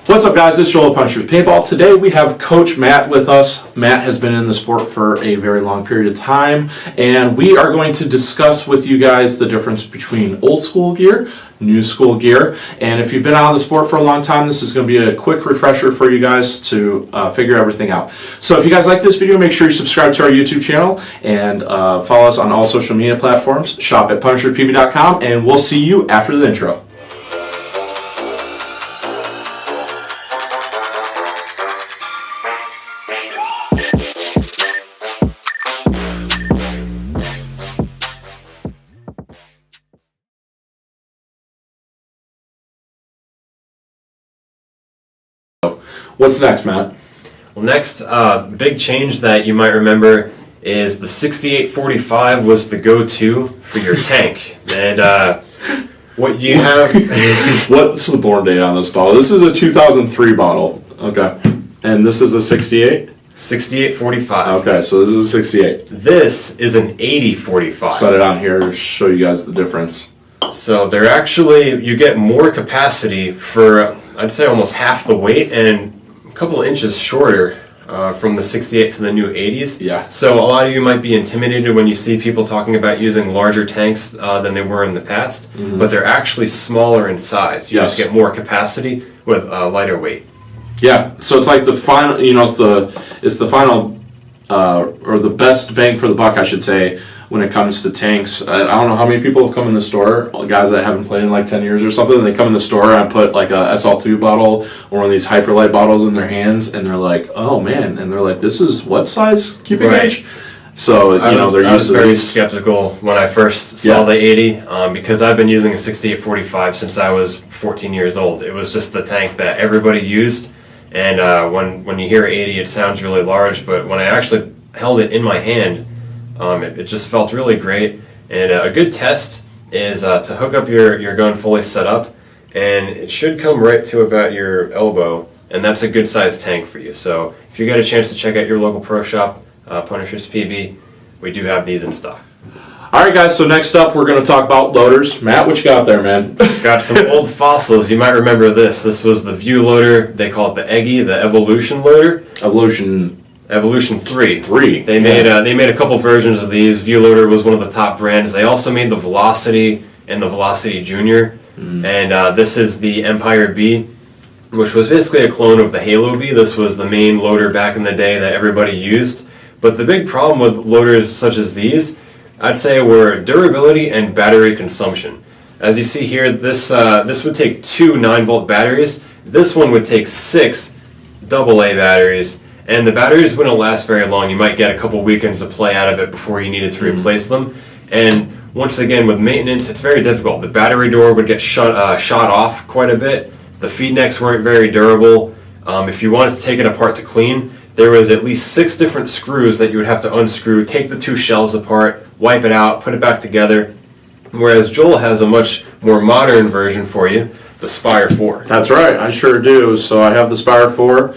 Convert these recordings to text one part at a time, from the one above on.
What's up, guys? This is Joel of Punishers Paintball. Today we have Coach Matt with us. Matt has been in the sport for a very long period of time, and we are going to discuss with you guys the difference between old school gear, new school gear, and if you've been out of the sport for a long time, this is going to be a quick refresher for you guys to figure everything out. So if you guys like this video, make sure you subscribe to our YouTube channel and follow us on all social media platforms. Shop at punisherpb.com, and we'll see you after the intro. What's next, Matt? Well, next, big change that you might remember is the 6845 was the go-to for your tank. And what you have... What's the born date on this bottle? This is a 2003 bottle. Okay. And this is a 68? 6845. Okay, so this is a 68. This is an 8045. Set it on here to show you guys the difference. So they're actually, you get more capacity for, I'd say, almost half the weight and a couple of inches shorter from the 68 to the new 80s. Yeah. So a lot of you might be intimidated when you see people talking about using larger tanks than they were in the past, but they're actually smaller in size. You just get more capacity with lighter weight. Yeah. So it's like the final, it's the final or the best bang for the buck, I should say, when it comes to tanks. I don't know how many people have come in the store, guys that haven't played in like 10 years or something, they come in the store and put like a SL2 bottle or one of these Hyperlight bottles in their hands, and they're like, oh man, and they're like, this is what size cubic inch? So, they're used to I was very skeptical when I first saw the 80 because I've been using a 6845 since I was 14 years old. It was just the tank that everybody used, and when you hear 80, it sounds really large, but when I actually held it in my hand, it just felt really great. And a good test is to hook up your gun fully set up, and it should come right to about your elbow, and that's a good sized tank for you. So if you get a chance to check out your local pro shop, Punishers PB, we do have these in stock. Alright guys, so next up we're going to talk about loaders. Matt, what you got there, man? Got some old fossils. You might remember this. This was the View loader. They call it the Eggy, the Evolution loader. Evolution 3. They made a couple versions of these. View loader was one of the top brands. They also made the Velocity and the Velocity Junior. And this is the Empire B, which was basically a clone of the Halo B. This was the main loader back in the day that everybody used. But the big problem with loaders such as these, I'd say, were durability and battery consumption. As you see here, this would take 2 9-volt batteries. This one would take 6 AA batteries. And the batteries wouldn't last very long. You might get a couple weekends to play out of it before you needed to replace them. And once again, with maintenance, it's very difficult. The battery door would get shot off quite a bit. The feed necks weren't very durable. If you wanted to take it apart to clean, there was at least 6 different screws that you would have to unscrew, take the 2 shells apart, wipe it out, put it back together. Whereas Joel has a much more modern version for you, the Spire 4. That's right, I sure do. So I have the Spire 4.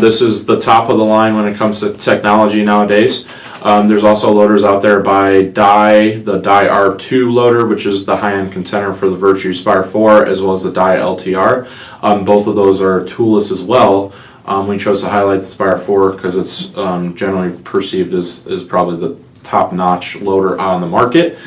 This is the top of the line when it comes to technology nowadays. There's also loaders out there by Dye, the Dye R2 loader, which is the high-end contender for the Virtue Spire 4, as well as the Dye LTR. Both of those are toolless as well. We chose to highlight the Spire 4 because it's generally perceived as probably the top-notch loader on the market.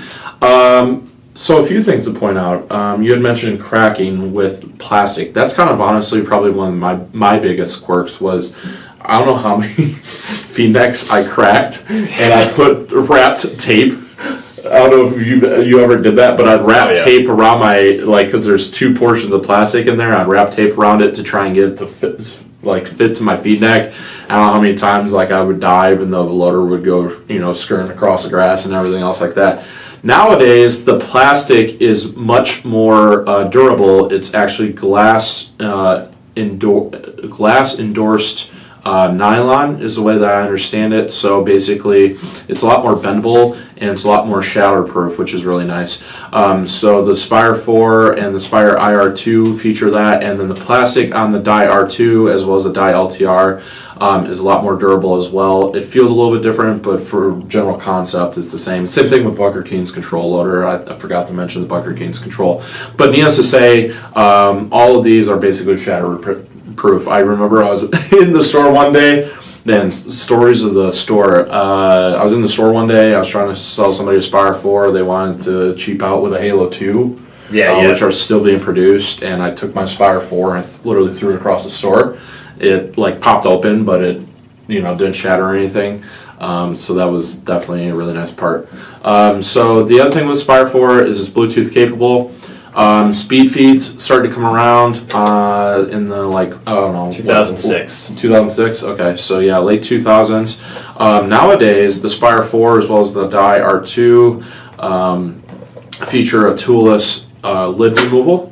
So a few things to point out. You had mentioned cracking with plastic. That's kind of honestly probably one of my biggest quirks was, I don't know how many feed necks I cracked, and I put wrapped tape. I don't know if you ever did that, but I'd wrap tape around my, because there's 2 portions of plastic in there. I'd wrap tape around it to try and get it to fit to my feed neck. I don't know how many times I would dive and the loader would go, skirting across the grass and everything else like that. Nowadays, the plastic is much more durable. It's actually glass endorsed nylon is the way that I understand it. So basically, it's a lot more bendable and it's a lot more shatterproof, which is really nice. So the Spire 4 and the Spire IR2 feature that, and then the plastic on the Dye R2 as well as the Dye LTR is a lot more durable as well. It feels a little bit different, but for general concept, it's the same. Same thing with Bucker Keen's control loader. I forgot to mention the Bucker Keen's control. But needless to say, all of these are basically proof. I remember I was in the store one day. Man, stories of the store. I was in the store one day. I was trying to sell somebody a Spire 4. They wanted to cheap out with a Halo 2, which are still being produced. And I took my Spire 4 and literally threw it across the store. It like popped open, but it didn't shatter or anything. So that was definitely a really nice part. So the other thing with Spire 4 is it's Bluetooth capable. Speed feeds started to come around in the 2006. 2006. Okay, so yeah, late 2000s. Nowadays, the Spire 4 as well as the Die R2 feature a toolless lid removal.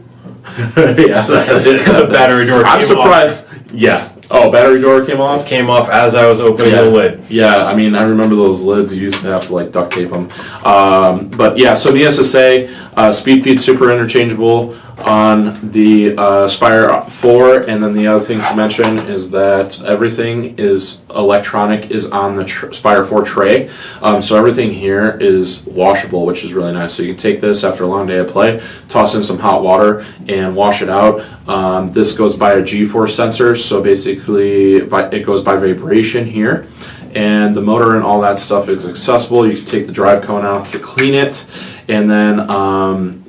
Yeah, the battery door. I'm surprised. Yeah. Oh, battery door came off? It came off as I was opening the lid. Yeah, I mean, I remember those lids. You used to have to duct tape them. But yeah, so needless to say, speed feed super interchangeable on the Spire 4. And then the other thing to mention is that everything is electronic is on the Spire 4 tray. So everything here is washable, which is really nice. So you can take this after a long day of play, toss in some hot water, and wash it out. This goes by a G-force sensor, so basically it goes by vibration here. And the motor and all that stuff is accessible. You can take the drive cone out to clean it. And then, and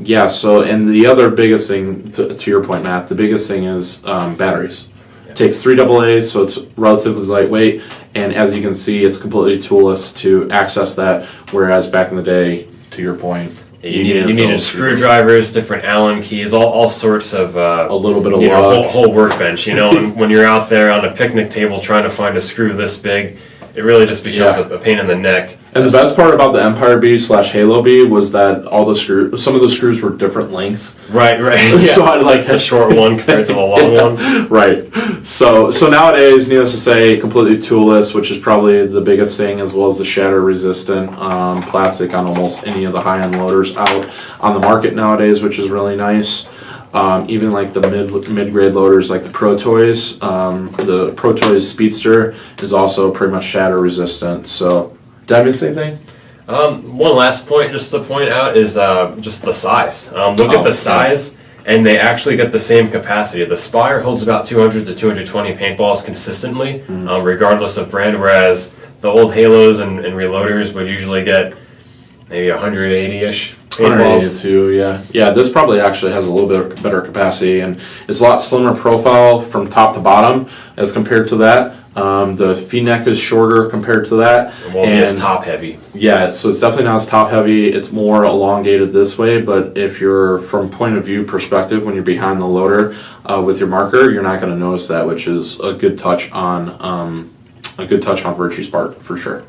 the other biggest thing, to your point, Matt, the biggest thing is batteries. It takes 3 AA's, so it's relatively lightweight. And as you can see, it's completely toolless to access that, whereas back in the day, to your point, you needed screwdrivers, different Allen keys, all sorts of a little bit of a whole workbench. And when you're out there on a picnic table trying to find a screw this big, it really just becomes a pain in the neck. And the best part about the Empire Bee/Halo Bee was that some of the screws were different lengths. Right. Yeah. So I like a short one compared to the long one. Right. So nowadays, needless to say, completely toolless, which is probably the biggest thing, as well as the shatter-resistant plastic on almost any of the high-end loaders out on the market nowadays, which is really nice. Even like the mid-grade loaders, like the Pro Toys, the Pro Toys Speedster is also pretty much shatter resistant. So, did I miss anything? One last point just to point out is just the size. Look at the size, and they actually get the same capacity. The Spire holds about 200 to 220 paintballs consistently, regardless of brand, whereas the old Halos and Reloaders would usually get maybe 180-ish. 182, yeah. This probably actually has a little bit better capacity, and it's a lot slimmer profile from top to bottom as compared to that. The feed neck is shorter compared to that. It won't be as top heavy. Yeah, so it's definitely not as top heavy. It's more elongated this way, but if you're from point of view perspective, when you're behind the loader with your marker, you're not going to notice that, which is a good touch on Virtue Spark for sure.